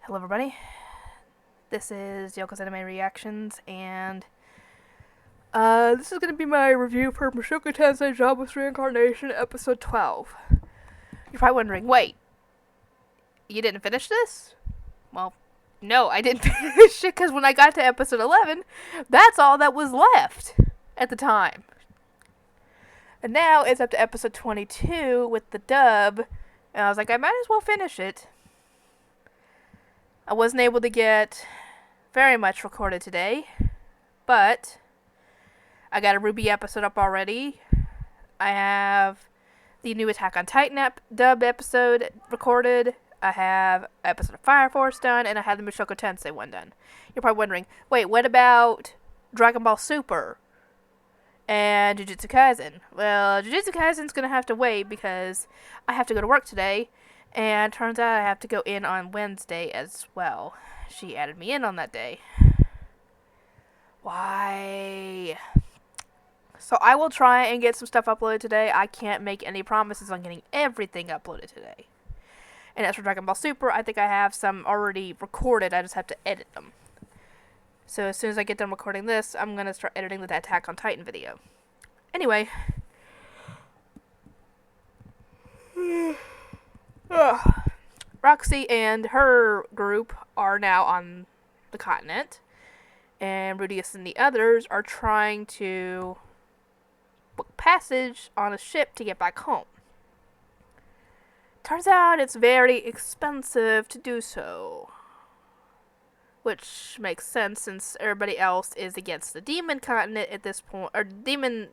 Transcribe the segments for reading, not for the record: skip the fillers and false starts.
Hello everybody, this is Yoko's Anime Reactions, and this is going to be my review for Mushoku Tensei Jobless Reincarnation, episode 12. You're probably wondering, wait, you didn't finish this? Well, no, I didn't finish it, because when I got to episode 11, that's all that was left at the time. And now it's up to episode 22 with the dub, and I was like, I might as well finish it. I wasn't able to get very much recorded today, but I got a Ruby episode up already. I have the new Attack on Titan dub episode recorded. I have episode of Fire Force done, and I have the Mushoku Tensei one done. You're probably wondering, wait, what about Dragon Ball Super and Jujutsu Kaisen? Well, Jujutsu Kaisen's going to have to wait because I have to go to work today. And turns out I have to go in on Wednesday as well. She added me in on that day. Why? So I will try and get some stuff uploaded today. I can't make any promises on getting everything uploaded today. And as for Dragon Ball Super, I think I have some already recorded. I just have to edit them. So as soon as I get done recording this, I'm going to start editing the Attack on Titan video. Anyway. Roxy and her group are now on the continent, and Rudius and the others are trying to book passage on a ship to get back home. Turns out it's very expensive to do so, which makes sense since everybody else is against the demon continent at this point, or the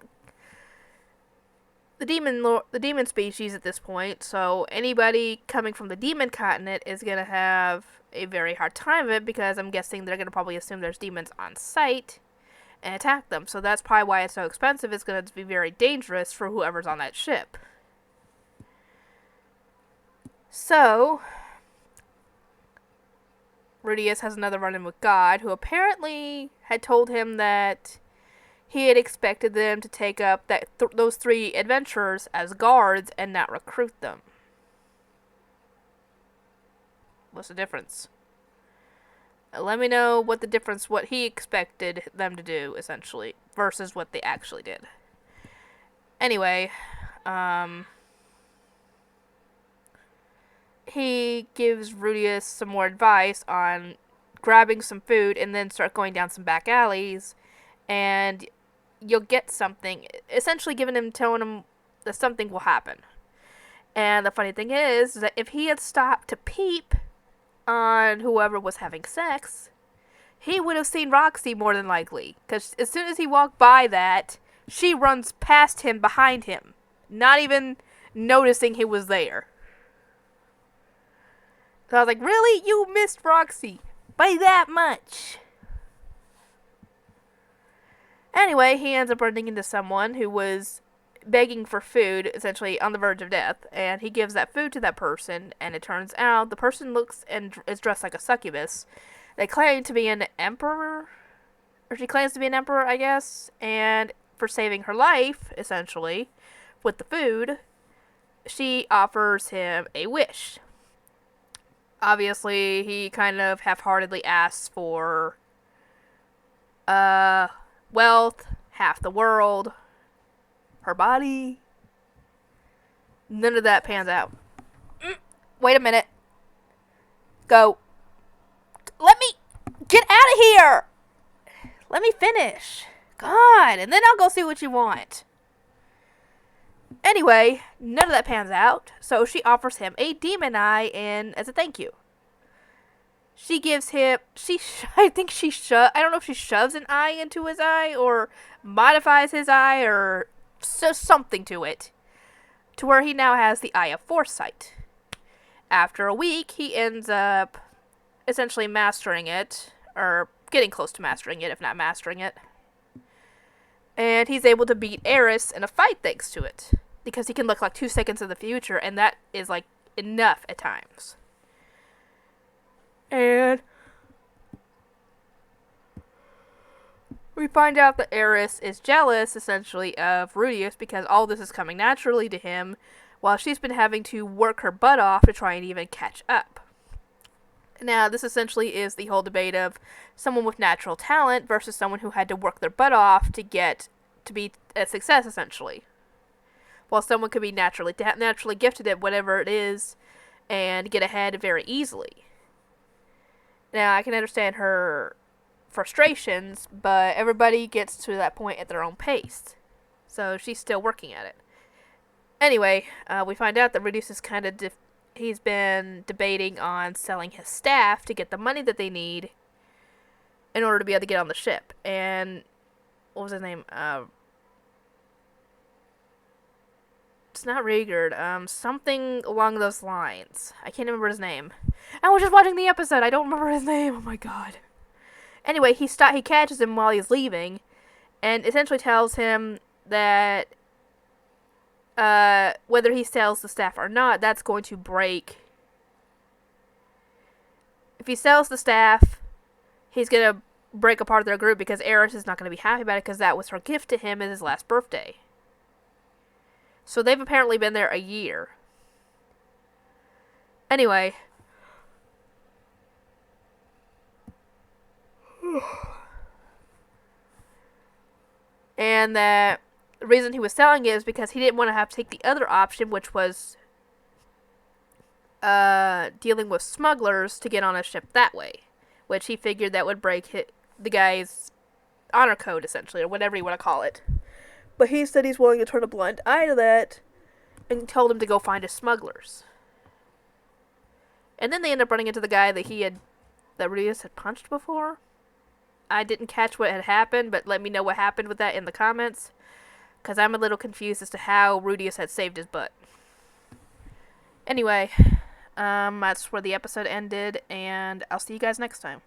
demon species at this point, so anybody coming from the demon continent is going to have a very hard time of it, because I'm guessing they're going to probably assume there's demons on site and attack them. So that's probably why it's so expensive. It's going to be very dangerous for whoever's on that ship. So Rudius has another run-in with God, who apparently had told him that he had expected them to take up those three adventurers as guards and not recruit them. What's the difference? Let me know what he expected them to do, essentially, versus what they actually did. Anyway, he gives Rudius some more advice on grabbing some food and then start going down some back alleys, and you'll get something, essentially telling him that something will happen. And the funny thing is that if he had stopped to peep on whoever was having sex, he would have seen Roxy more than likely. Because as soon as he walked by that, she runs past him behind him, not even noticing he was there. So I was like, really? You missed Roxy by that much? Anyway, he ends up running into someone who was begging for food, essentially on the verge of death, and he gives that food to that person, and it turns out the person looks and is dressed like a succubus. They claim to be an emperor, or she claims to be an emperor, I guess, and for saving her life, essentially, with the food, she offers him a wish. Obviously, he kind of half-heartedly asks for, wealth, half the world, her body. None of that pans out. Wait a minute. Go. Let me get out of here. Let me finish. God, and then I'll go see what you want. Anyway, none of that pans out, so she offers him a demon eye as a thank you. She gives him, I don't know if she shoves an eye into his eye or modifies his eye or something to it, to where he now has the Eye of Foresight. After a week, he ends up essentially mastering it, or getting close to mastering it, if not mastering it. And he's able to beat Eris in a fight thanks to it, because he can look like 2 seconds in the future, and that is like enough at times. And we find out that Eris is jealous, essentially, of Rudius because all this is coming naturally to him, while she's been having to work her butt off to try and even catch up. Now, this essentially is the whole debate of someone with natural talent versus someone who had to work their butt off to get to be a success, essentially. While someone could be naturally gifted at whatever it is and get ahead very easily. Now, I can understand her frustrations, but everybody gets to that point at their own pace. So she's still working at it. Anyway, we find out that Rudius is kind of he's been debating on selling his staff to get the money that they need in order to be able to get on the ship. And what was his name? It's not Rigard. Something along those lines. I can't remember his name. I was just watching the episode. I don't remember his name. Oh my god. Anyway, he catches him while he's leaving, and essentially tells him that whether he sells the staff or not, that's going to break. If he sells the staff, he's going to break apart their group because Eris is not going to be happy about it because that was her gift to him as his last birthday. So they've apparently been there a year. Anyway. And that the reason he was selling it is because he didn't want to have to take the other option, which was dealing with smugglers to get on a ship that way. Which he figured that would break the guy's honor code, essentially, or whatever you want to call it. But he said he's willing to turn a blind eye to that and told him to go find his smugglers. And then they end up running into the guy that Rudius had punched before. I didn't catch what had happened, but let me know what happened with that in the comments. Because I'm a little confused as to how Rudius had saved his butt. Anyway, that's where the episode ended, and I'll see you guys next time.